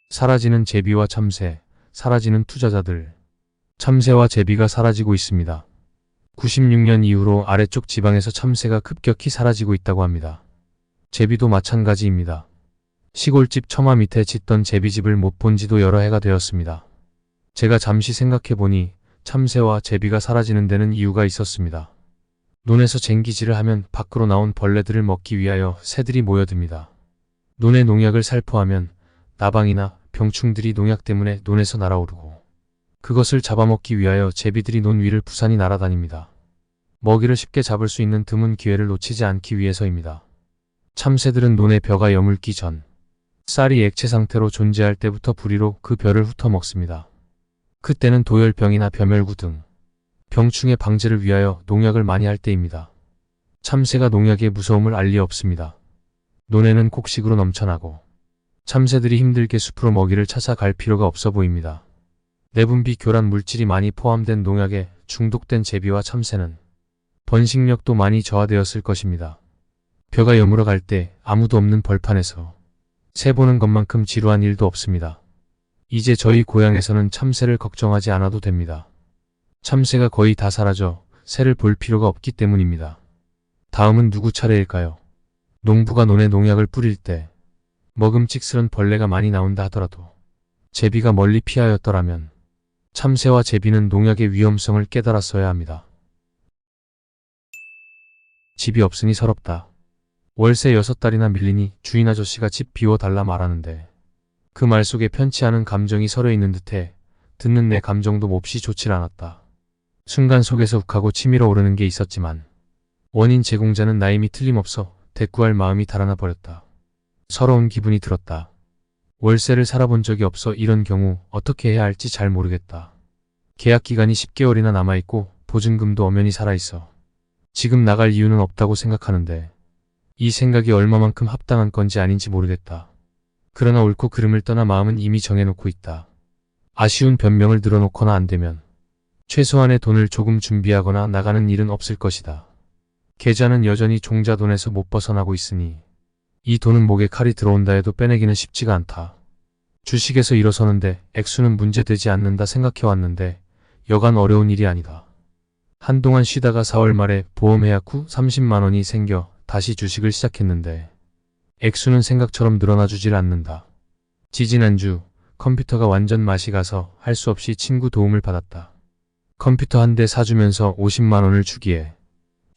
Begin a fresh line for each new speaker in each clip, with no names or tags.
사라지는 제비와 참새, 사라지는 투자자들. 참새와 제비가 사라지고 있습니다. 96년 이후로 아래쪽 지방에서 참새가 급격히 사라지고 있다고 합니다. 제비도 마찬가지입니다. 시골집 처마 밑에 짓던 제비집을 못 본 지도 여러 해가 되었습니다. 제가 잠시 생각해보니 참새와 제비가 사라지는 데는 이유가 있었습니다. 논에서 쟁기질을 하면 밖으로 나온 벌레들을 먹기 위하여 새들이 모여듭니다. 논의 농약을 살포하면 나방이나 병충들이 농약 때문에 논에서 날아오르고 그것을 잡아먹기 위하여 제비들이 논 위를 부산히 날아다닙니다. 먹이를 쉽게 잡을 수 있는 드문 기회를 놓치지 않기 위해서입니다. 참새들은 논의 벼가 여물기 전 쌀이 액체 상태로 존재할 때부터 부리로 그 벼를 훑어 먹습니다. 그때는 도열병이나 벼멸구 등 병충해 방제를 위하여 농약을 많이 할 때입니다. 참새가 농약의 무서움을 알 리 없습니다. 논에는 곡식으로 넘쳐나고 참새들이 힘들게 숲으로 먹이를 찾아 갈 필요가 없어 보입니다. 내분비 교란 물질이 많이 포함된 농약에 중독된 제비와 참새는 번식력도 많이 저하되었을 것입니다. 벼가 여물어 갈 때 아무도 없는 벌판에서 새 보는 것만큼 지루한 일도 없습니다. 이제 저희 고향에서는 참새를 걱정하지 않아도 됩니다. 참새가 거의 다 사라져 새를 볼 필요가 없기 때문입니다. 다음은 누구 차례일까요? 농부가 논에 농약을 뿌릴 때 먹음직스런 벌레가 많이 나온다 하더라도 제비가 멀리 피하였더라면 참새와 제비는 농약의 위험성을 깨달았어야 합니다. 집이 없으니 서럽다. 월세 6달이나 밀리니 주인 아저씨가 집 비워달라 말하는데 그 말 속에 편치 않은 감정이 서려 있는 듯해 듣는 내 감정도 몹시 좋질 않았다. 순간 속에서 욱하고 치밀어 오르는 게 있었지만 원인 제공자는 나임이 틀림없어 대꾸할 마음이 달아나 버렸다. 서러운 기분이 들었다. 월세를 살아본 적이 없어 이런 경우 어떻게 해야 할지 잘 모르겠다. 계약기간이 10개월이나 남아있고 보증금도 엄연히 살아있어 지금 나갈 이유는 없다고 생각하는데 이 생각이 얼마만큼 합당한 건지 아닌지 모르겠다. 그러나 옳고 그름을 떠나 마음은 이미 정해놓고 있다. 아쉬운 변명을 늘어놓거나 안되면 최소한의 돈을 조금 준비하거나 나가는 일은 없을 것이다. 계좌는 여전히 종자돈에서 못 벗어나고 있으니 이 돈은 목에 칼이 들어온다 해도 빼내기는 쉽지가 않다. 주식에서 일어서는데 액수는 문제되지 않는다 생각해왔는데 여간 어려운 일이 아니다. 한동안 쉬다가 4월 말에 보험해약 후 30만원이 생겨 다시 주식을 시작했는데 액수는 생각처럼 늘어나주질 않는다. 지지난주 컴퓨터가 완전 맛이 가서 할 수 없이 친구 도움을 받았다. 컴퓨터 한 대 사주면서 50만원을 주기에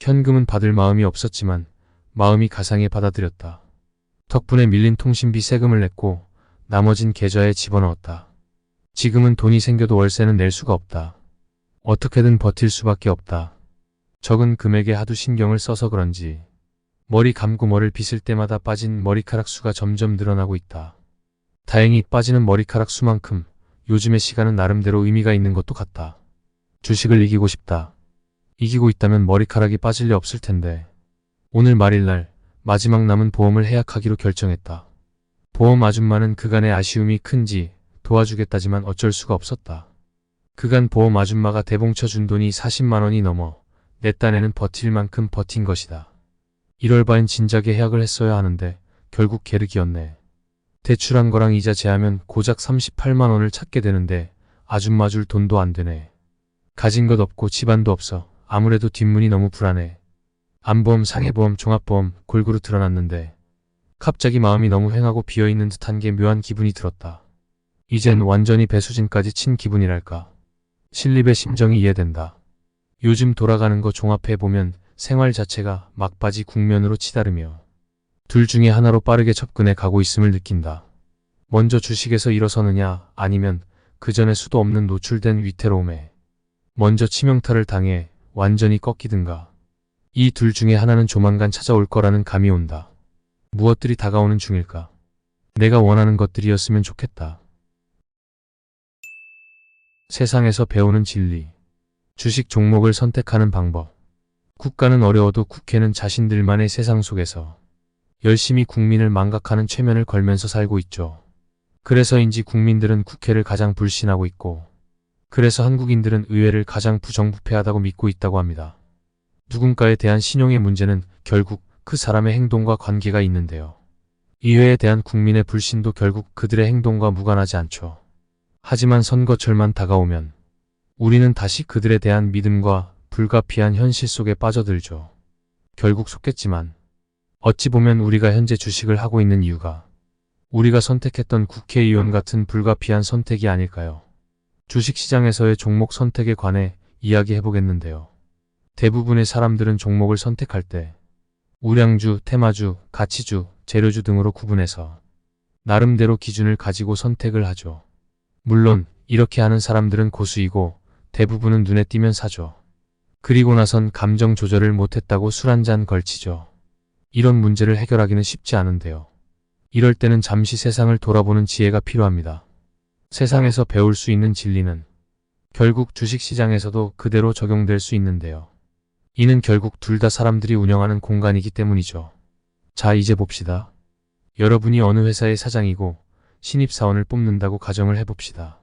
현금은 받을 마음이 없었지만 마음이 가상에 받아들였다. 덕분에 밀린 통신비 세금을 냈고 나머진 계좌에 집어넣었다. 지금은 돈이 생겨도 월세는 낼 수가 없다. 어떻게든 버틸 수밖에 없다. 적은 금액에 하도 신경을 써서 그런지 머리 감고 뭐를 빗을 때마다 빠진 머리카락 수가 점점 늘어나고 있다. 다행히 빠지는 머리카락 수만큼 요즘의 시간은 나름대로 의미가 있는 것도 같다. 주식을 이기고 싶다. 이기고 있다면 머리카락이 빠질 리 없을 텐데 오늘 말일날 마지막 남은 보험을 해약하기로 결정했다. 보험 아줌마는 그간의 아쉬움이 큰지 도와주겠다지만 어쩔 수가 없었다. 그간 보험 아줌마가 대봉쳐 준 돈이 40만원이 넘어 내 딴에는 버틸 만큼 버틴 것이다. 이럴 바엔 진작에 해약을 했어야 하는데 결국 게르기였네. 대출한 거랑 이자 제하면 고작 38만원을 찾게 되는데 아줌마 줄 돈도 안 되네. 가진 것 없고 집안도 없어 아무래도 뒷문이 너무 불안해. 암보험, 상해보험, 종합보험 골고루 드러났는데 갑자기 마음이 너무 휑하고 비어있는 듯한 게 묘한 기분이 들었다. 이젠 완전히 배수진까지 친 기분이랄까. 신립의 심정이 이해된다. 요즘 돌아가는 거 종합해보면 생활 자체가 막바지 국면으로 치달으며 둘 중에 하나로 빠르게 접근해 가고 있음을 느낀다. 먼저 주식에서 일어서느냐 아니면 그 전에 수도 없는 노출된 위태로움에 먼저 치명타를 당해 완전히 꺾이든가. 이 둘 중에 하나는 조만간 찾아올 거라는 감이 온다. 무엇들이 다가오는 중일까? 내가 원하는 것들이었으면 좋겠다. 세상에서 배우는 진리. 주식 종목을 선택하는 방법. 국가는 어려워도 국회는 자신들만의 세상 속에서 열심히 국민을 망각하는 최면을 걸면서 살고 있죠. 그래서인지 국민들은 국회를 가장 불신하고 있고 그래서 한국인들은 의회를 가장 부정부패하다고 믿고 있다고 합니다. 누군가에 대한 신용의 문제는 결국 그 사람의 행동과 관계가 있는데요. 이회에 대한 국민의 불신도 결국 그들의 행동과 무관하지 않죠. 하지만 선거철만 다가오면 우리는 다시 그들에 대한 믿음과 불가피한 현실 속에 빠져들죠. 결국 속겠지만 어찌 보면 우리가 현재 주식을 하고 있는 이유가 우리가 선택했던 국회의원 같은 불가피한 선택이 아닐까요? 주식시장에서의 종목 선택에 관해 이야기해보겠는데요. 대부분의 사람들은 종목을 선택할 때 우량주, 테마주, 가치주, 재료주 등으로 구분해서 나름대로 기준을 가지고 선택을 하죠. 물론 이렇게 하는 사람들은 고수이고 대부분은 눈에 띄면 사죠. 그리고 나선 감정 조절을 못했다고 술 한잔 걸치죠. 이런 문제를 해결하기는 쉽지 않은데요. 이럴 때는 잠시 세상을 돌아보는 지혜가 필요합니다. 세상에서 배울 수 있는 진리는 결국 주식시장에서도 그대로 적용될 수 있는데요. 이는 결국 둘 다 사람들이 운영하는 공간이기 때문이죠. 자, 이제 봅시다. 여러분이 어느 회사의 사장이고 신입사원을 뽑는다고 가정을 해봅시다.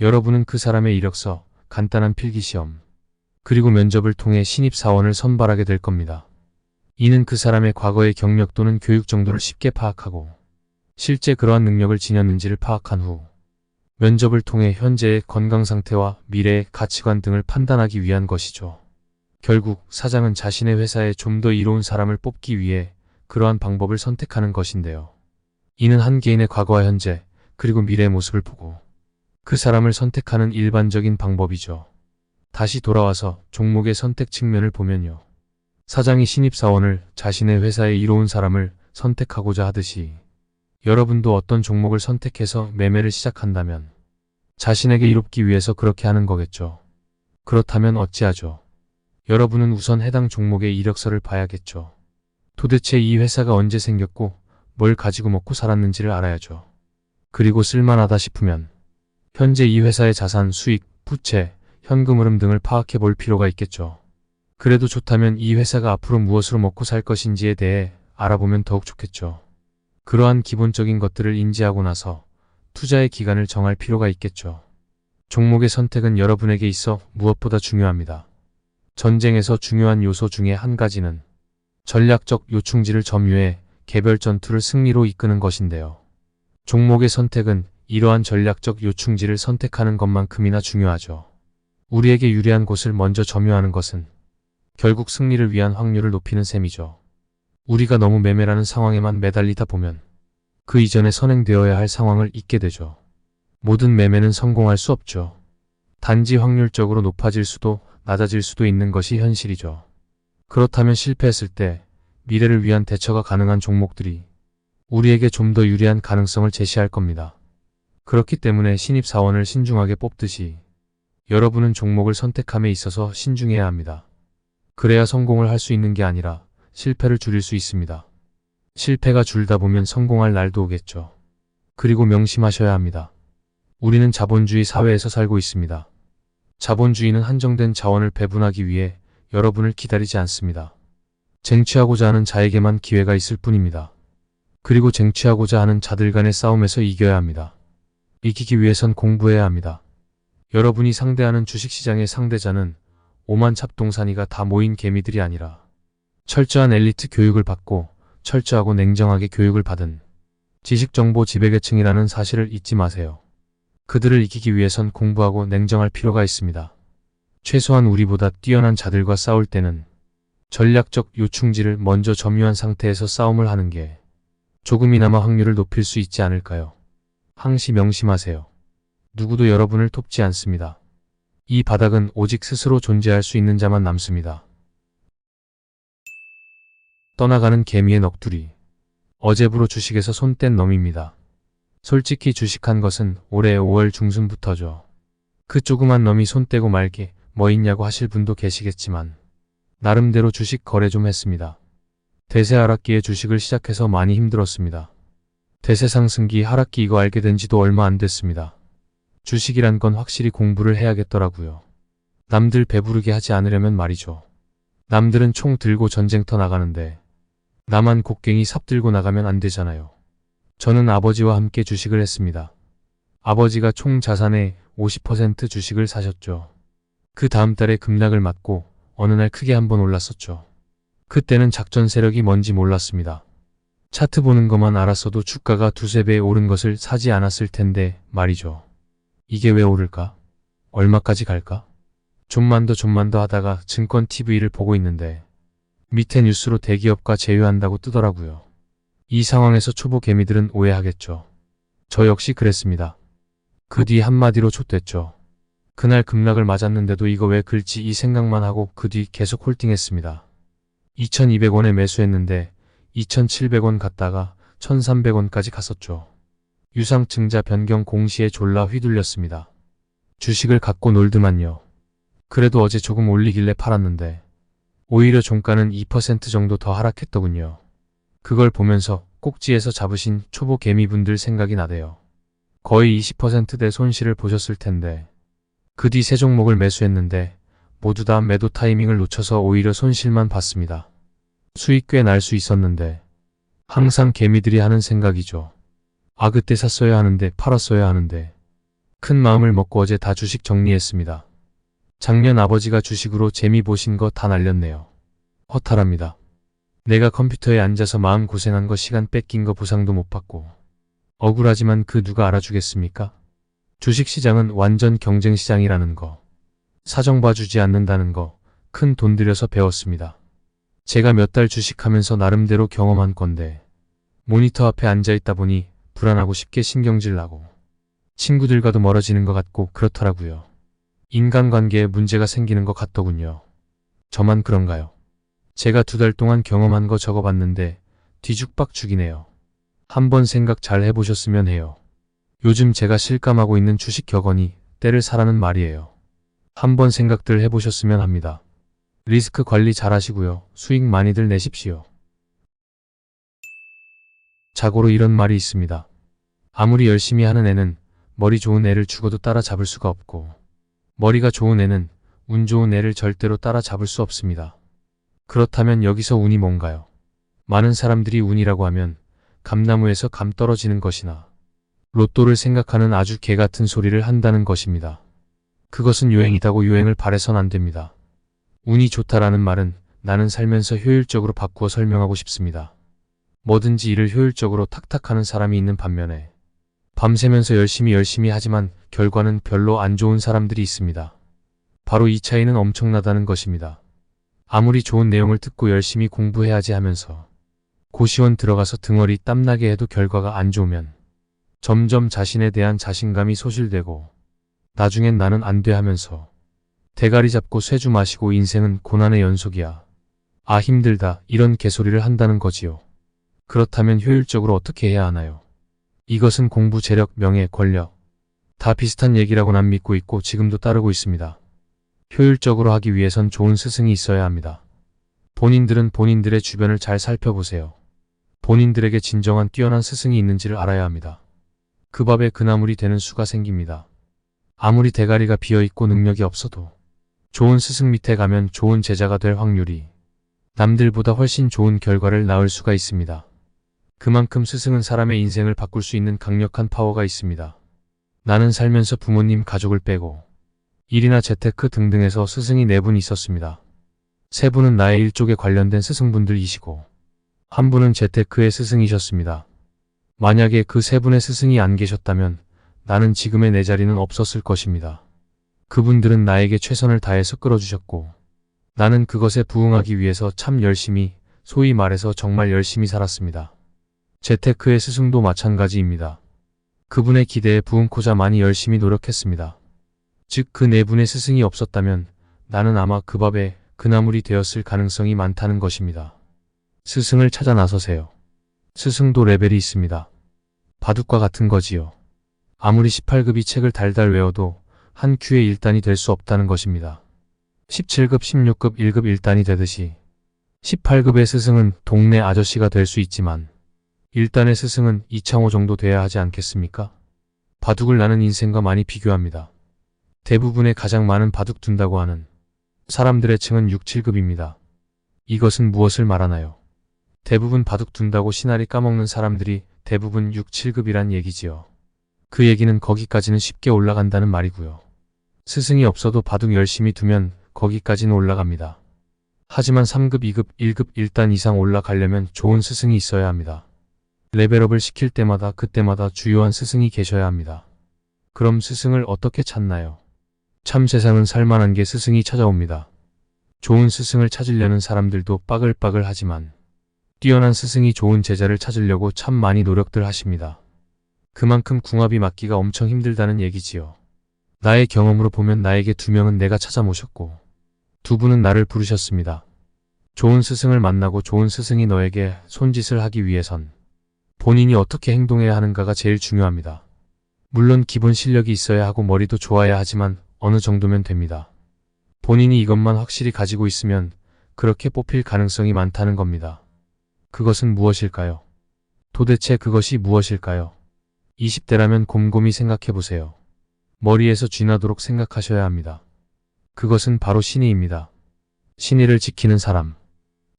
여러분은 그 사람의 이력서, 간단한 필기시험, 그리고 면접을 통해 신입사원을 선발하게 될 겁니다. 이는 그 사람의 과거의 경력 또는 교육 정도를 쉽게 파악하고 실제 그러한 능력을 지녔는지를 파악한 후 면접을 통해 현재의 건강 상태와 미래의 가치관 등을 판단하기 위한 것이죠. 결국 사장은 자신의 회사에 좀 더 이로운 사람을 뽑기 위해 그러한 방법을 선택하는 것인데요. 이는 한 개인의 과거와 현재, 그리고 미래의 모습을 보고 그 사람을 선택하는 일반적인 방법이죠. 다시 돌아와서 종목의 선택 측면을 보면요. 사장이 신입사원을 자신의 회사에 이로운 사람을 선택하고자 하듯이 여러분도 어떤 종목을 선택해서 매매를 시작한다면 자신에게 이롭기 위해서 그렇게 하는 거겠죠. 그렇다면 어찌하죠? 여러분은 우선 해당 종목의 이력서를 봐야겠죠. 도대체 이 회사가 언제 생겼고 뭘 가지고 먹고 살았는지를 알아야죠. 그리고 쓸만하다 싶으면 현재 이 회사의 자산, 수익, 부채, 현금 흐름 등을 파악해 볼 필요가 있겠죠. 그래도 좋다면 이 회사가 앞으로 무엇으로 먹고 살 것인지에 대해 알아보면 더욱 좋겠죠. 그러한 기본적인 것들을 인지하고 나서 투자의 기간을 정할 필요가 있겠죠. 종목의 선택은 여러분에게 있어 무엇보다 중요합니다. 전쟁에서 중요한 요소 중에 한 가지는 전략적 요충지를 점유해 개별 전투를 승리로 이끄는 것인데요. 종목의 선택은 이러한 전략적 요충지를 선택하는 것만큼이나 중요하죠. 우리에게 유리한 곳을 먼저 점유하는 것은 결국 승리를 위한 확률을 높이는 셈이죠. 우리가 너무 매매라는 상황에만 매달리다 보면 그 이전에 선행되어야 할 상황을 잊게 되죠. 모든 매매는 성공할 수 없죠. 단지 확률적으로 높아질 수도 낮아질 수도 있는 것이 현실이죠. 그렇다면 실패했을 때 미래를 위한 대처가 가능한 종목들이 우리에게 좀 더 유리한 가능성을 제시할 겁니다. 그렇기 때문에 신입사원을 신중하게 뽑듯이 여러분은 종목을 선택함에 있어서 신중해야 합니다. 그래야 성공을 할 수 있는 게 아니라 실패를 줄일 수 있습니다. 실패가 줄다 보면 성공할 날도 오겠죠. 그리고 명심하셔야 합니다. 우리는 자본주의 사회에서 살고 있습니다. 자본주의는 한정된 자원을 배분하기 위해 여러분을 기다리지 않습니다. 쟁취하고자 하는 자에게만 기회가 있을 뿐입니다. 그리고 쟁취하고자 하는 자들 간의 싸움에서 이겨야 합니다. 이기기 위해선 공부해야 합니다. 여러분이 상대하는 주식시장의 상대자는 오만 찹동사니가 다 모인 개미들이 아니라 철저한 엘리트 교육을 받고 철저하고 냉정하게 교육을 받은 지식정보 지배계층이라는 사실을 잊지 마세요. 그들을 이기기 위해선 공부하고 냉정할 필요가 있습니다. 최소한 우리보다 뛰어난 자들과 싸울 때는 전략적 요충지를 먼저 점유한 상태에서 싸움을 하는 게 조금이나마 확률을 높일 수 있지 않을까요? 항시 명심하세요. 누구도 여러분을 돕지 않습니다. 이 바닥은 오직 스스로 존재할 수 있는 자만 남습니다. 떠나가는 개미의 넋두리. 어제부로 주식에서 손 뗀 놈입니다. 솔직히 주식한 것은 올해 5월 중순부터죠. 그 조그만 놈이 손 떼고 말게 뭐 있냐고 하실 분도 계시겠지만 나름대로 주식 거래 좀 했습니다. 대세 하락기에 주식을 시작해서 많이 힘들었습니다. 대세 상승기 하락기 이거 알게 된 지도 얼마 안 됐습니다. 주식이란 건 확실히 공부를 해야겠더라고요. 남들 배부르게 하지 않으려면 말이죠. 남들은 총 들고 전쟁터 나가는데 나만 곡괭이 삽 들고 나가면 안 되잖아요. 저는 아버지와 함께 주식을 했습니다. 아버지가 총 자산의 50% 주식을 사셨죠. 그 다음 달에 급락을 맞고 어느 날 크게 한번 올랐었죠. 그때는 작전 세력이 뭔지 몰랐습니다. 차트 보는 것만 알았어도 주가가 두세 배 오른 것을 사지 않았을 텐데 말이죠. 이게 왜 오를까? 얼마까지 갈까? 좀만 더 하다가 증권 TV를 보고 있는데 밑에 뉴스로 대기업가 제휴한다고 뜨더라고요. 이 상황에서 초보 개미들은 오해하겠죠. 저 역시 그랬습니다. 그 뒤 한마디로 좆됐죠. 그날 급락을 맞았는데도 이거 왜 긁지 이 생각만 하고 그 뒤 계속 홀딩했습니다. 2200원에 매수했는데 2700원 갔다가 1300원까지 갔었죠. 유상증자 변경 공시에 졸라 휘둘렸습니다. 주식을 갖고 놀드만요. 그래도 어제 조금 올리길래 팔았는데 오히려 종가는 2% 정도 더 하락했더군요. 그걸 보면서 꼭지에서 잡으신 초보 개미분들 생각이 나대요. 거의 20%대 손실을 보셨을 텐데 그 뒤 세 종목을 매수했는데 모두 다 매도 타이밍을 놓쳐서 오히려 손실만 봤습니다. 수익 꽤 날 수 있었는데 항상 개미들이 하는 생각이죠. 아 그때 샀어야 하는데 팔았어야 하는데. 큰 마음을 먹고 어제 다 주식 정리했습니다. 작년 아버지가 주식으로 재미 보신 거 다 날렸네요. 허탈합니다. 내가 컴퓨터에 앉아서 마음 고생한 거 시간 뺏긴 거 보상도 못 받고. 억울하지만 그 누가 알아주겠습니까? 주식시장은 완전 경쟁시장이라는 거. 사정 봐주지 않는다는 거 큰 돈 들여서 배웠습니다. 제가 몇 달 주식하면서 나름대로 경험한 건데 모니터 앞에 앉아있다 보니 불안하고 쉽게 신경질 나고 친구들과도 멀어지는 것 같고 그렇더라고요. 인간관계에 문제가 생기는 것 같더군요. 저만 그런가요? 제가 2달 동안 경험한 거 적어봤는데 뒤죽박죽이네요. 한번 생각 잘 해보셨으면 해요. 요즘 제가 실감하고 있는 주식 격언이 때를 사라는 말이에요. 한번 생각들 해보셨으면 합니다. 리스크 관리 잘 하시고요. 수익 많이들 내십시오. 자고로 이런 말이 있습니다. 아무리 열심히 하는 애는 머리 좋은 애를 죽어도 따라잡을 수가 없고 머리가 좋은 애는 운 좋은 애를 절대로 따라잡을 수 없습니다. 그렇다면 여기서 운이 뭔가요? 많은 사람들이 운이라고 하면 감나무에서 감 떨어지는 것이나 로또를 생각하는 아주 개같은 소리를 한다는 것입니다. 그것은 유행이다고 유행을 바래선 안 됩니다. 운이 좋다라는 말은 나는 살면서 효율적으로 바꾸어 설명하고 싶습니다. 뭐든지 일을 효율적으로 탁탁 하는 사람이 있는 반면에 밤새면서 열심히 하지만 결과는 별로 안 좋은 사람들이 있습니다. 바로 이 차이는 엄청나다는 것입니다. 아무리 좋은 내용을 듣고 열심히 공부해야지 하면서 고시원 들어가서 등어리 땀나게 해도 결과가 안 좋으면 점점 자신에 대한 자신감이 소실되고 나중엔 나는 안 돼 하면서 대가리 잡고 쇠주 마시고 인생은 고난의 연속이야. 아 힘들다 이런 개소리를 한다는 거지요. 그렇다면 효율적으로 어떻게 해야 하나요? 이것은 공부, 재력, 명예, 권력 다 비슷한 얘기라고 난 믿고 있고 지금도 따르고 있습니다. 효율적으로 하기 위해선 좋은 스승이 있어야 합니다. 본인들은 본인들의 주변을 잘 살펴보세요. 본인들에게 진정한 뛰어난 스승이 있는지를 알아야 합니다. 그 밥에 그나물이 되는 수가 생깁니다. 아무리 대가리가 비어있고 능력이 없어도 좋은 스승 밑에 가면 좋은 제자가 될 확률이 남들보다 훨씬 좋은 결과를 낳을 수가 있습니다. 그만큼 스승은 사람의 인생을 바꿀 수 있는 강력한 파워가 있습니다. 나는 살면서 부모님, 가족을 빼고 일이나 재테크 등등에서 스승이 4분 있었습니다. 3분은 나의 일족에 관련된 스승분들이시고 1분은 재테크의 스승이셨습니다. 만약에 그 3분의 스승이 안 계셨다면 나는 지금의 내 자리는 없었을 것입니다. 그분들은 나에게 최선을 다해서 끌어주셨고 나는 그것에 부응하기 위해서 참 열심히, 소위 말해서 정말 열심히 살았습니다. 재테크의 스승도 마찬가지입니다. 그분의 기대에 부응코자 많이 열심히 노력했습니다. 즉 그 4분의 스승이 없었다면 나는 아마 그 밥에 그나물이 되었을 가능성이 많다는 것입니다. 스승을 찾아 나서세요. 스승도 레벨이 있습니다. 바둑과 같은 거지요. 아무리 18급이 책을 달달 외워도 한 큐의 1단이 될 수 없다는 것입니다. 17급, 16급, 1급 1단이 되듯이 18급의 스승은 동네 아저씨가 될 수 있지만 1단의 스승은 이창호 정도 돼야 하지 않겠습니까? 바둑을 나는 인생과 많이 비교합니다. 대부분의 가장 많은 바둑 둔다고 하는 사람들의 층은 6, 7급입니다. 이것은 무엇을 말하나요? 대부분 바둑 둔다고 시나리 까먹는 사람들이 대부분 6, 7급이란 얘기지요. 그 얘기는 거기까지는 쉽게 올라간다는 말이고요. 스승이 없어도 바둑 열심히 두면 거기까지는 올라갑니다. 하지만 3급, 2급, 1급, 1단 이상 올라가려면 좋은 스승이 있어야 합니다. 레벨업을 시킬 때마다 그때마다 주요한 스승이 계셔야 합니다. 그럼 스승을 어떻게 찾나요? 참 세상은 살만한 게 스승이 찾아옵니다. 좋은 스승을 찾으려는 사람들도 빠글빠글 하지만 뛰어난 스승이 좋은 제자를 찾으려고 참 많이 노력들 하십니다. 그만큼 궁합이 맞기가 엄청 힘들다는 얘기지요. 나의 경험으로 보면 나에게 2명은 내가 찾아 모셨고 2분은 나를 부르셨습니다. 좋은 스승을 만나고 좋은 스승이 너에게 손짓을 하기 위해선 본인이 어떻게 행동해야 하는가가 제일 중요합니다. 물론 기본 실력이 있어야 하고 머리도 좋아야 하지만 어느 정도면 됩니다. 본인이 이것만 확실히 가지고 있으면 그렇게 뽑힐 가능성이 많다는 겁니다. 그것은 무엇일까요? 도대체 그것이 무엇일까요? 20대라면 곰곰이 생각해보세요. 머리에서 쥐나도록 생각하셔야 합니다. 그것은 바로 신의입니다. 신의를 지키는 사람,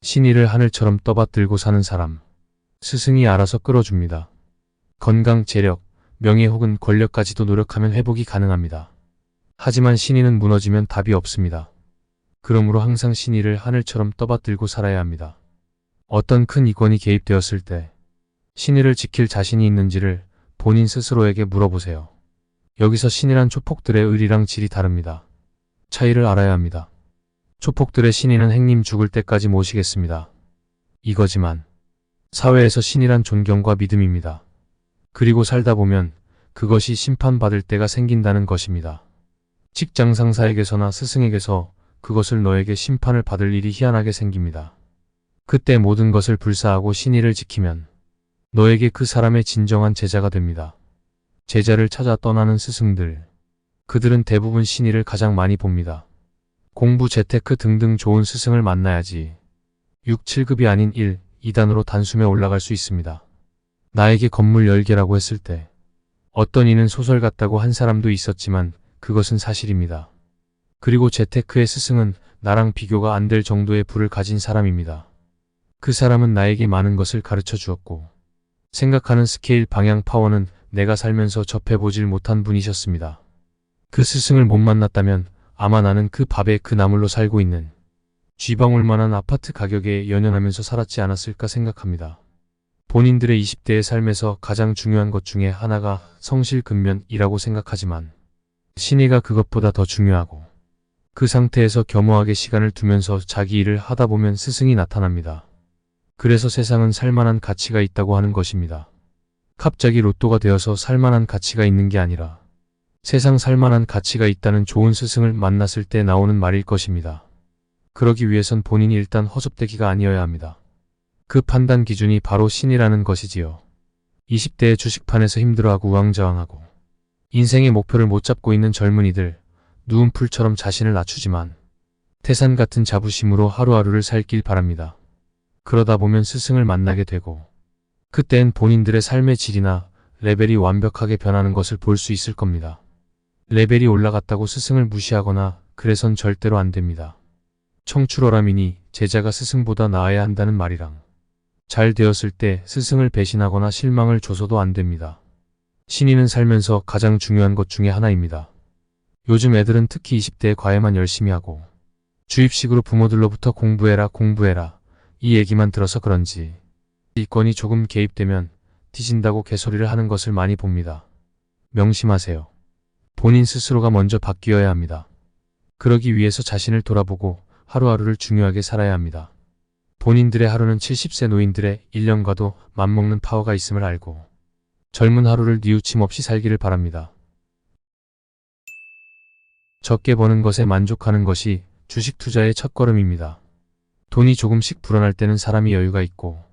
신의를 하늘처럼 떠받들고 사는 사람, 스승이 알아서 끌어줍니다. 건강, 재력, 명예 혹은 권력까지도 노력하면 회복이 가능합니다. 하지만 신의는 무너지면 답이 없습니다. 그러므로 항상 신의를 하늘처럼 떠받들고 살아야 합니다. 어떤 큰 이권이 개입되었을 때 신의를 지킬 자신이 있는지를 본인 스스로에게 물어보세요. 여기서 신이란 초폭들의 의리랑 질이 다릅니다. 차이를 알아야 합니다. 초폭들의 신의는 행님 죽을 때까지 모시겠습니다. 이거지만 사회에서 신이란 존경과 믿음입니다. 그리고 살다 보면 그것이 심판받을 때가 생긴다는 것입니다. 직장 상사에게서나 스승에게서 그것을 너에게 심판을 받을 일이 희한하게 생깁니다. 그때 모든 것을 불사하고 신의를 지키면 너에게 그 사람의 진정한 제자가 됩니다. 제자를 찾아 떠나는 스승들, 그들은 대부분 신의를 가장 많이 봅니다. 공부, 재테크 등등 좋은 스승을 만나야지 6, 7급이 아닌 1, 2단으로 단숨에 올라갈 수 있습니다. 나에게 건물 10개라고 했을 때 어떤 이는 소설 같다고 한 사람도 있었지만 그것은 사실입니다. 그리고 재테크의 스승은 나랑 비교가 안 될 정도의 부를 가진 사람입니다. 그 사람은 나에게 많은 것을 가르쳐 주었고 생각하는 스케일, 방향, 파워는 내가 살면서 접해보질 못한 분이셨습니다. 그 스승을 못 만났다면 아마 나는 그 밥에 그 나물로 살고 있는 쥐방울만한 아파트 가격에 연연하면서 살았지 않았을까 생각합니다. 본인들의 20대의 삶에서 가장 중요한 것 중에 하나가 성실근면이라고 생각하지만 신의가 그것보다 더 중요하고 그 상태에서 겸허하게 시간을 두면서 자기 일을 하다 보면 스승이 나타납니다. 그래서 세상은 살만한 가치가 있다고 하는 것입니다. 갑자기 로또가 되어서 살만한 가치가 있는 게 아니라 세상 살만한 가치가 있다는 좋은 스승을 만났을 때 나오는 말일 것입니다. 그러기 위해선 본인이 일단 허접대기가 아니어야 합니다. 그 판단 기준이 바로 신이라는 것이지요. 20대의 주식판에서 힘들어하고 우왕좌왕하고 인생의 목표를 못 잡고 있는 젊은이들, 누운 풀처럼 자신을 낮추지만 태산 같은 자부심으로 하루하루를 살길 바랍니다. 그러다 보면 스승을 만나게 되고 그땐 본인들의 삶의 질이나 레벨이 완벽하게 변하는 것을 볼 수 있을 겁니다. 레벨이 올라갔다고 스승을 무시하거나 그래선 절대로 안 됩니다. 청출어람이니 제자가 스승보다 나아야 한다는 말이랑 잘 되었을 때 스승을 배신하거나 실망을 줘서도 안 됩니다. 신의는 살면서 가장 중요한 것 중에 하나입니다. 요즘 애들은 특히 20대에 과외만 열심히 하고 주입식으로 부모들로부터 공부해라 이 얘기만 들어서 그런지 이권이 조금 개입되면 뒤진다고 개소리를 하는 것을 많이 봅니다. 명심하세요. 본인 스스로가 먼저 바뀌어야 합니다. 그러기 위해서 자신을 돌아보고 하루하루를 중요하게 살아야 합니다. 본인들의 하루는 70세 노인들의 1년과도 맞먹는 파워가 있음을 알고 젊은 하루를 뉘우침 없이 살기를 바랍니다. 적게 버는 것에 만족하는 것이 주식 투자의 첫걸음입니다. 돈이 조금씩 불어날 때는 사람이 여유가 있고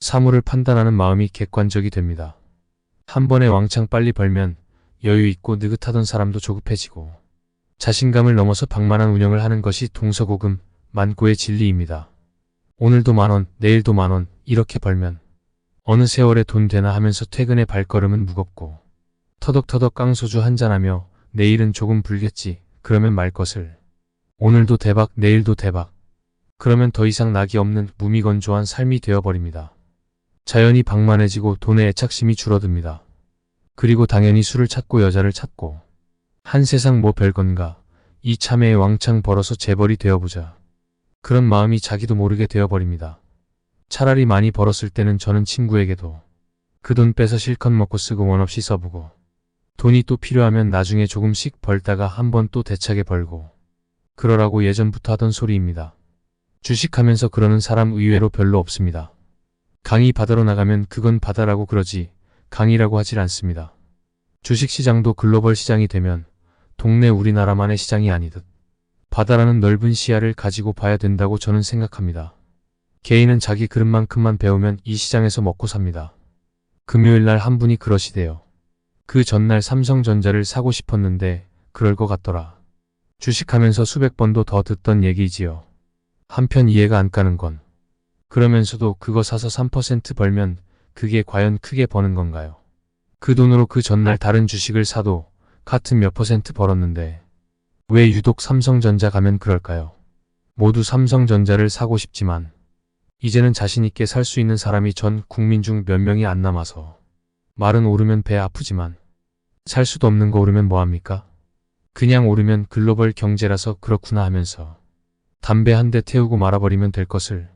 사물을 판단하는 마음이 객관적이 됩니다. 한 번에 왕창 빨리 벌면 여유 있고 느긋하던 사람도 조급해지고 자신감을 넘어서 방만한 운영을 하는 것이 동서고금 만고의 진리입니다. 오늘도 만원, 내일도 만원 이렇게 벌면 어느 세월에 돈 되나 하면서 퇴근의 발걸음은 무겁고 터덕터덕 깡소주 한잔하며 내일은 조금 불겠지 그러면 말 것을 오늘도 대박, 내일도 대박. 그러면 더 이상 낙이 없는 무미건조한 삶이 되어버립니다. 자연히 방만해지고 돈의 애착심이 줄어듭니다. 그리고 당연히 술을 찾고 여자를 찾고 한 세상 뭐 별건가 이 참외에 왕창 벌어서 재벌이 되어보자. 그런 마음이 자기도 모르게 되어버립니다. 차라리 많이 벌었을 때는 저는 친구에게도 그 돈 빼서 실컷 먹고 쓰고 원 없이 써보고 돈이 또 필요하면 나중에 조금씩 벌다가 한번 또 대차게 벌고 그러라고 예전부터 하던 소리입니다. 주식하면서 그러는 사람 의외로 별로 없습니다. 강의 받으러 나가면 그건 바다라고 그러지 강의라고 하질 않습니다. 주식시장도 글로벌 시장이 되면 동네 우리나라만의 시장이 아니듯 바다라는 넓은 시야를 가지고 봐야 된다고 저는 생각합니다. 개인은 자기 그릇만큼만 배우면 이 시장에서 먹고 삽니다. 금요일날 한 분이 그러시대요. 그 전날 삼성전자를 사고 싶었는데 그럴 것 같더라. 주식하면서 수백 번도 더 듣던 얘기지요. 한편 이해가 안 가는 건 그러면서도 그거 사서 3% 벌면 그게 과연 크게 버는 건가요? 그 돈으로 그 전날 다른 주식을 사도 같은 몇 % 벌었는데 왜 유독 삼성전자 가면 그럴까요? 모두 삼성전자를 사고 싶지만 이제는 자신있게 살 수 있는 사람이 전 국민 중 몇 명이 안 남아서 말은 오르면 배 아프지만 살 수도 없는 거 오르면 뭐합니까? 그냥 오르면 글로벌 경제라서 그렇구나 하면서 담배 한 대 태우고 말아버리면 될 것을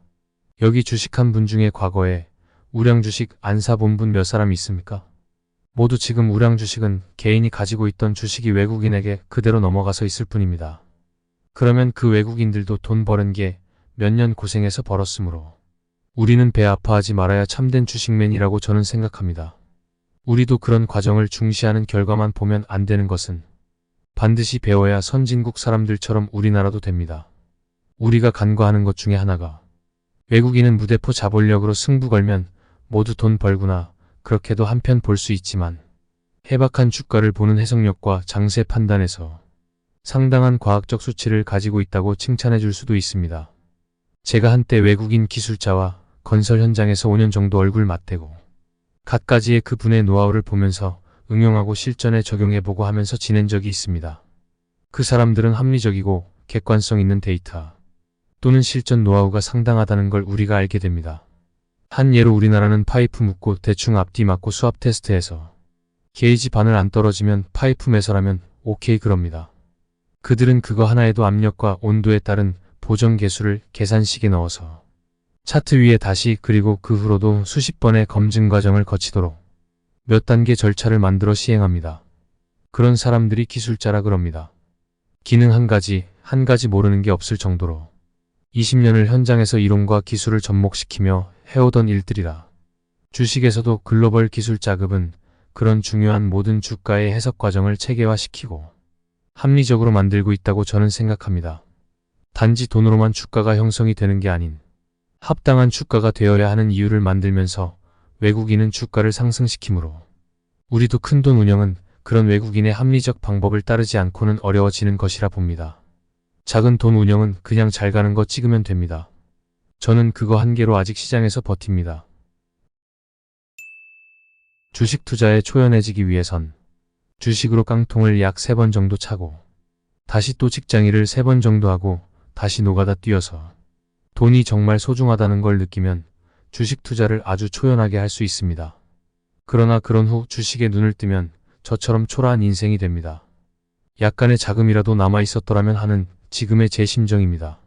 여기 주식한 분 중에 과거에 우량 주식 안 사본 분 몇 사람 있습니까? 모두 지금 우량 주식은 개인이 가지고 있던 주식이 외국인에게 그대로 넘어가서 있을 뿐입니다. 그러면 그 외국인들도 돈 버는 게 몇 년 고생해서 벌었으므로 우리는 배 아파하지 말아야 참된 주식맨이라고 저는 생각합니다. 우리도 그런 과정을 중시하는 결과만 보면 안 되는 것은 반드시 배워야 선진국 사람들처럼 우리나라도 됩니다. 우리가 간과하는 것 중에 하나가 외국인은 무대포 자본력으로 승부 걸면 모두 돈 벌구나 그렇게도 한편 볼 수 있지만 해박한 주가를 보는 해석력과 장세 판단에서 상당한 과학적 수치를 가지고 있다고 칭찬해 줄 수도 있습니다. 제가 한때 외국인 기술자와 건설 현장에서 5년 정도 얼굴 맞대고 갖가지의 그 분의 노하우를 보면서 응용하고 실전에 적용해보고 하면서 지낸 적이 있습니다. 그 사람들은 합리적이고 객관성 있는 데이터 또는 실전 노하우가 상당하다는 걸 우리가 알게 됩니다. 한 예로 우리나라는 파이프 묶고 대충 앞뒤 맞고 수압 테스트해서 게이지 바늘 안 떨어지면 파이프 매설하면 오케이 그럽니다. 그들은 그거 하나에도 압력과 온도에 따른 보정 계수를 계산식에 넣어서 차트 위에 다시 그리고 그 후로도 수십 번의 검증 과정을 거치도록 몇 단계 절차를 만들어 시행합니다. 그런 사람들이 기술자라 그럽니다. 기능 한 가지 모르는 게 없을 정도로 20년을 현장에서 이론과 기술을 접목시키며 해오던 일들이라 주식에서도 글로벌 기술자급은 그런 중요한 모든 주가의 해석 과정을 체계화시키고 합리적으로 만들고 있다고 저는 생각합니다. 단지 돈으로만 주가가 형성이 되는 게 아닌 합당한 주가가 되어야 하는 이유를 만들면서 외국인은 주가를 상승시키므로 우리도 큰돈 운영은 그런 외국인의 합리적 방법을 따르지 않고는 어려워지는 것이라 봅니다. 작은 돈 운영은 그냥 잘 가는 거 찍으면 됩니다. 저는 그거 한 개로 아직 시장에서 버팁니다. 주식 투자에 초연해지기 위해선 주식으로 깡통을 약 3번 정도 차고 다시 또 직장일을 3번 정도 하고 다시 노가다 뛰어서 돈이 정말 소중하다는 걸 느끼면 주식 투자를 아주 초연하게 할 수 있습니다. 그러나 그런 후 주식에 눈을 뜨면 저처럼 초라한 인생이 됩니다. 약간의 자금이라도 남아 있었더라면 하는 지금의 제 심정입니다.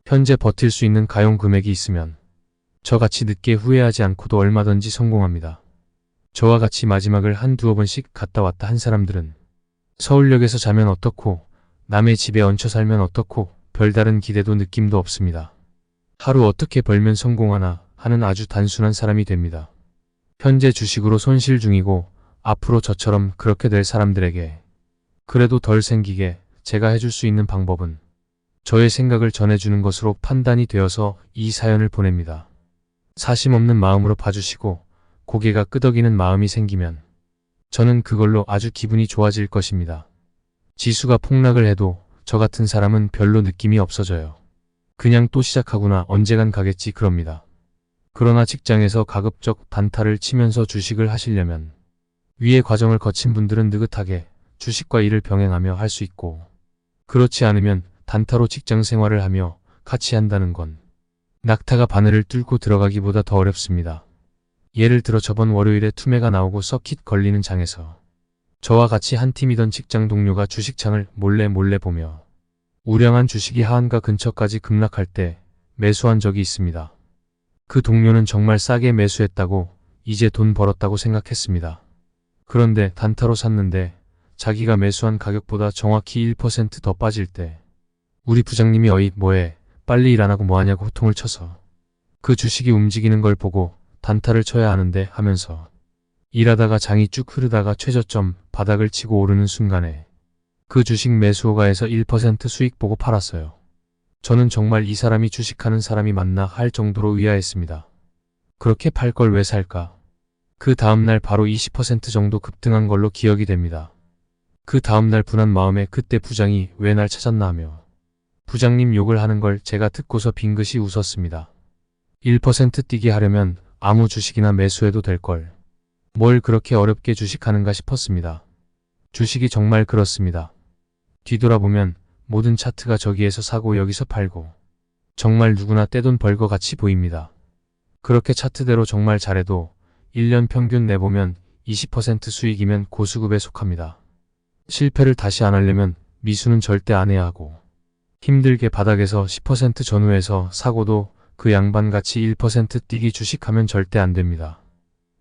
현재 버틸 수 있는 가용 금액이 있으면 저같이 늦게 후회하지 않고도 얼마든지 성공합니다. 저와 같이 마지막을 한두어 번씩 갔다 왔다 한 사람들은 서울역에서 자면 어떻고 남의 집에 얹혀 살면 어떻고 별다른 기대도 느낌도 없습니다. 하루 어떻게 벌면 성공하나 하는 아주 단순한 사람이 됩니다. 현재 주식으로 손실 중이고 앞으로 저처럼 그렇게 될 사람들에게 그래도 덜 생기게 제가 해줄 수 있는 방법은 저의 생각을 전해주는 것으로 판단이 되어서 이 사연을 보냅니다. 사심 없는 마음으로 봐주시고 고개가 끄덕이는 마음이 생기면 저는 그걸로 아주 기분이 좋아질 것입니다. 지수가 폭락을 해도 저 같은 사람은 별로 느낌이 없어져요. 그냥 또 시작하구나 언젠간 가겠지 그럽니다. 그러나 직장에서 가급적 단타를 치면서 주식을 하시려면 위의 과정을 거친 분들은 느긋하게 주식과 일을 병행하며 할 수 있고 그렇지 않으면 단타로 직장 생활을 하며 같이 한다는 건 낙타가 바늘을 뚫고 들어가기보다 더 어렵습니다. 예를 들어 저번 월요일에 투매가 나오고 서킷 걸리는 장에서 저와 같이 한 팀이던 직장 동료가 주식창을 몰래 보며 우량한 주식이 하한가 근처까지 급락할 때 매수한 적이 있습니다. 그 동료는 정말 싸게 매수했다고 이제 돈 벌었다고 생각했습니다. 그런데 단타로 샀는데 자기가 매수한 가격보다 정확히 1%더 빠질 때 우리 부장님이 어이 뭐해 빨리 일 안 하고 뭐하냐고 호통을 쳐서 그 주식이 움직이는 걸 보고 단타를 쳐야 하는데 하면서 일하다가 장이 쭉 흐르다가 최저점 바닥을 치고 오르는 순간에 그 주식 매수호가에서 1% 수익 보고 팔았어요. 저는 정말 이 사람이 주식하는 사람이 맞나 할 정도로 의아했습니다. 그렇게 팔 걸 왜 살까? 그 다음날 바로 20% 정도 급등한 걸로 기억이 됩니다. 그 다음날 분한 마음에 그때 부장이 왜 날 찾았나 하며 부장님 욕을 하는 걸 제가 듣고서 빙긋이 웃었습니다. 1% 뛰게 하려면 아무 주식이나 매수해도 될 걸. 뭘 그렇게 어렵게 주식하는가 싶었습니다. 주식이 정말 그렇습니다. 뒤돌아보면 모든 차트가 저기에서 사고 여기서 팔고 정말 누구나 떼돈 벌 것 같이 보입니다. 그렇게 차트대로 정말 잘해도 1년 평균 내보면 20% 수익이면 고수급에 속합니다. 실패를 다시 안 하려면 미수는 절대 안 해야 하고 힘들게 바닥에서 10% 전후에서 사고도 그 양반같이 1% 뛰기 주식하면 절대 안 됩니다.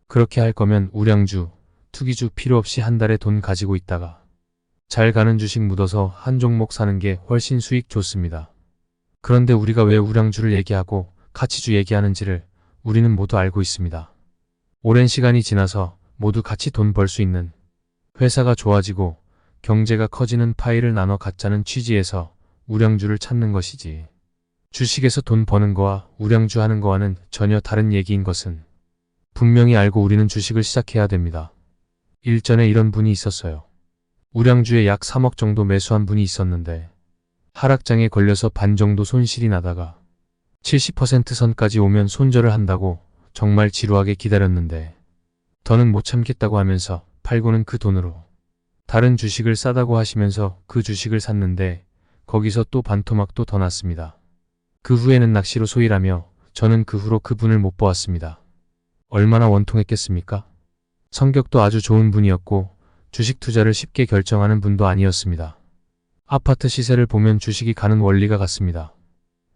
그렇게 할 거면 우량주, 투기주 필요 없이 한 달에 돈 가지고 있다가 잘 가는 주식 묻어서 한 종목 사는 게 훨씬 수익 좋습니다. 그런데 우리가 왜 우량주를 얘기하고 가치주 얘기하는지를 우리는 모두 알고 있습니다. 오랜 시간이 지나서 모두 같이 돈 벌 수 있는 회사가 좋아지고 경제가 커지는 파이를 나눠 갖자는 취지에서 우량주를 찾는 것이지. 주식에서 돈 버는 거와 우량주 하는 거와는 전혀 다른 얘기인 것은 분명히 알고 우리는 주식을 시작해야 됩니다. 일전에 이런 분이 있었어요. 우량주에 약 3억 정도 매수한 분이 있었는데 하락장에 걸려서 반 정도 손실이 나다가 70% 선까지 오면 손절을 한다고 정말 지루하게 기다렸는데 더는 못 참겠다고 하면서 팔고는 그 돈으로 다른 주식을 싸다고 하시면서 그 주식을 샀는데 거기서 또 반토막도 더 났습니다. 그 후에는 낚시로 소일하며 저는 그 후로 그분을 못 보았습니다. 얼마나 원통했겠습니까? 성격도 아주 좋은 분이었고 주식 투자를 쉽게 결정하는 분도 아니었습니다. 아파트 시세를 보면 주식이 가는 원리가 같습니다.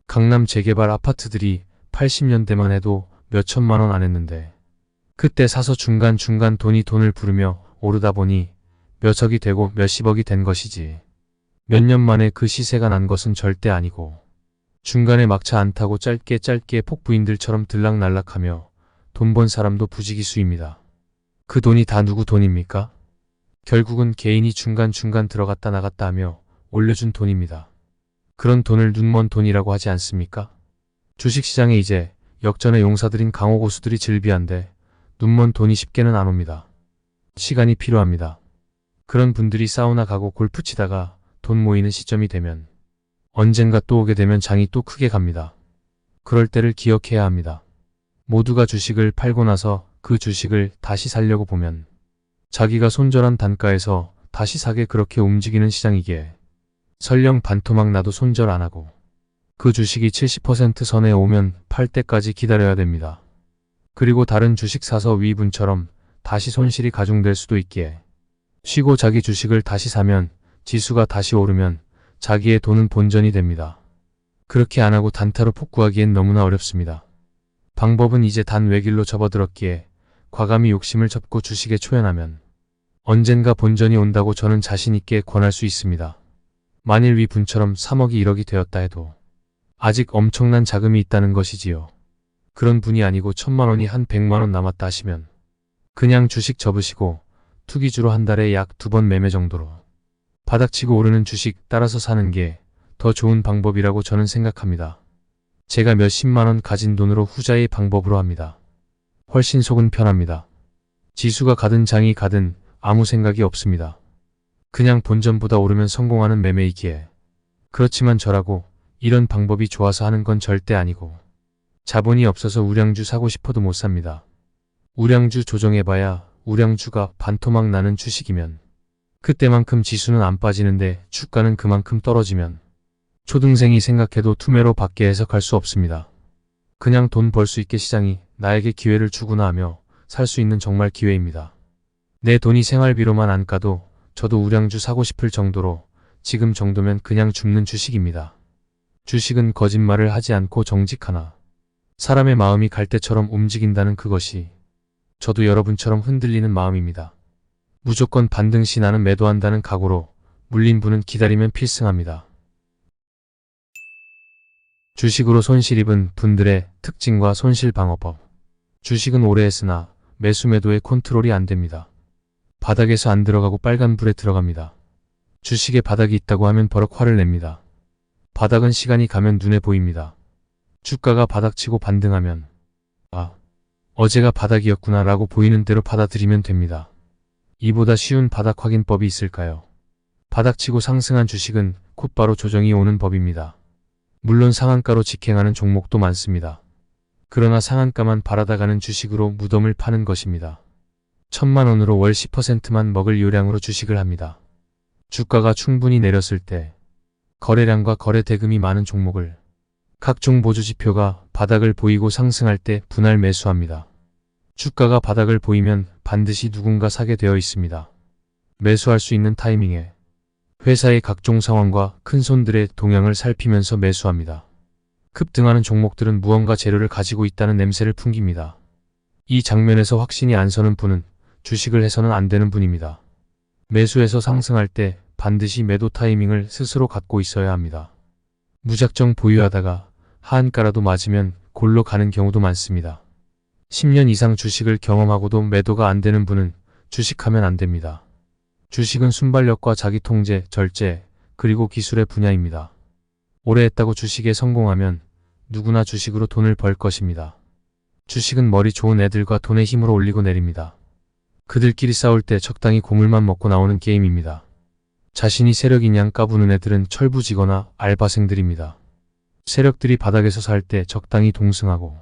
강남 재개발 아파트들이 80년대만 해도 몇 천만 원 안 했는데 그때 사서 중간중간 돈을 부르며 오르다 보니 몇억이 되고 몇십억이 된 것이지. 몇 년 만에 그 시세가 난 것은 절대 아니고 중간에 막차 안 타고 짧게 폭부인들처럼 들락날락하며 돈 번 사람도 부지기수입니다. 그 돈이 다 누구 돈입니까? 결국은 개인이 중간중간 들어갔다 나갔다 하며 올려준 돈입니다. 그런 돈을 눈먼 돈이라고 하지 않습니까? 주식시장에 이제 역전의 용사들인 강호고수들이 즐비한데 눈먼 돈이 쉽게는 안 옵니다. 시간이 필요합니다. 그런 분들이 사우나 가고 골프 치다가 돈 모이는 시점이 되면 언젠가 또 오게 되면 장이 또 크게 갑니다. 그럴 때를 기억해야 합니다. 모두가 주식을 팔고 나서 그 주식을 다시 살려고 보면 자기가 손절한 단가에서 다시 사게 그렇게 움직이는 시장이기에 설령 반토막 나도 손절 안 하고 그 주식이 70% 선에 오면 팔 때까지 기다려야 됩니다. 그리고 다른 주식 사서 위분처럼 다시 손실이 가중될 수도 있기에 쉬고 자기 주식을 다시 사면 지수가 다시 오르면 자기의 돈은 본전이 됩니다. 그렇게 안 하고 단타로 폭구하기엔 너무나 어렵습니다. 방법은 이제 단 외길로 접어들었기에 과감히 욕심을 접고 주식에 초연하면 언젠가 본전이 온다고 저는 자신있게 권할 수 있습니다. 만일 위분처럼 3억이 1억이 되었다 해도 아직 엄청난 자금이 있다는 것이지요. 그런 분이 아니고 1000만 원이 한 100만 원 남았다 하시면 그냥 주식 접으시고 투기주로 한 달에 약 2번 매매 정도로 바닥치고 오르는 주식 따라서 사는 게 더 좋은 방법이라고 저는 생각합니다. 제가 몇십만 원 가진 돈으로 후자의 방법으로 합니다. 훨씬 속은 편합니다. 지수가 가든 장이 가든 아무 생각이 없습니다. 그냥 본전보다 오르면 성공하는 매매이기에. 그렇지만 저라고 이런 방법이 좋아서 하는 건 절대 아니고 자본이 없어서 우량주 사고 싶어도 못 삽니다. 우량주 조정해봐야 우량주가 반토막 나는 주식이면 그때만큼 지수는 안 빠지는데 주가는 그만큼 떨어지면 초등생이 생각해도 투매로 밖에 해석할 수 없습니다. 그냥 돈 벌 수 있게 시장이 나에게 기회를 주구나 하며 살 수 있는 정말 기회입니다. 내 돈이 생활비로만 안 가도 저도 우량주 사고 싶을 정도로 지금 정도면 그냥 줍는 주식입니다. 주식은 거짓말을 하지 않고 정직하나 사람의 마음이 갈대처럼 움직인다는 그것이 저도 여러분처럼 흔들리는 마음입니다. 무조건 반등 시 나는 매도한다는 각오로 물린 분은 기다리면 필승합니다. 주식으로 손실 입은 분들의 특징과 손실 방어법. 주식은 오래 했으나 매수 매도의 컨트롤이 안 됩니다. 바닥에서 안 들어가고 빨간불에 들어갑니다. 주식에 바닥이 있다고 하면 버럭 화를 냅니다. 바닥은 시간이 가면 눈에 보입니다. 주가가 바닥치고 반등하면 어제가 바닥이었구나 라고 보이는 대로 받아들이면 됩니다. 이보다 쉬운 바닥 확인법이 있을까요? 바닥치고 상승한 주식은 곧바로 조정이 오는 법입니다. 물론 상한가로 직행하는 종목도 많습니다. 그러나 상한가만 바라다 가는 주식으로 무덤을 파는 것입니다. 1,000만원으로 월 10%만 먹을 요량으로 주식을 합니다. 주가가 충분히 내렸을 때 거래량과 거래 대금이 많은 종목을 각종 보조지표가 바닥을 보이고 상승할 때 분할 매수합니다. 주가가 바닥을 보이면 반드시 누군가 사게 되어 있습니다. 매수할 수 있는 타이밍에 회사의 각종 상황과 큰손들의 동향을 살피면서 매수합니다. 급등하는 종목들은 무언가 재료를 가지고 있다는 냄새를 풍깁니다. 이 장면에서 확신이 안 서는 분은 주식을 해서는 안 되는 분입니다. 매수해서 상승할 때 반드시 매도 타이밍을 스스로 갖고 있어야 합니다. 무작정 보유하다가 하한가라도 맞으면 골로 가는 경우도 많습니다. 10년 이상 주식을 경험하고도 매도가 안 되는 분은 주식하면 안 됩니다. 주식은 순발력과 자기 통제, 절제, 그리고 기술의 분야입니다. 오래 했다고 주식에 성공하면 누구나 주식으로 돈을 벌 것입니다. 주식은 머리 좋은 애들과 돈의 힘으로 올리고 내립니다. 그들끼리 싸울 때 적당히 고물만 먹고 나오는 게임입니다. 자신이 세력인 양 까부는 애들은 철부지거나 알바생들입니다. 세력들이 바닥에서 살 때 적당히 동승하고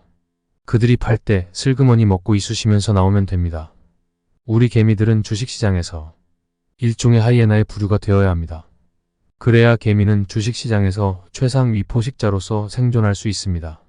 그들이 팔 때 슬그머니 먹고 이쑤시면서 나오면 됩니다. 우리 개미들은 주식시장에서 일종의 하이에나의 부류가 되어야 합니다. 그래야 개미는 주식시장에서 최상위 포식자로서 생존할 수 있습니다.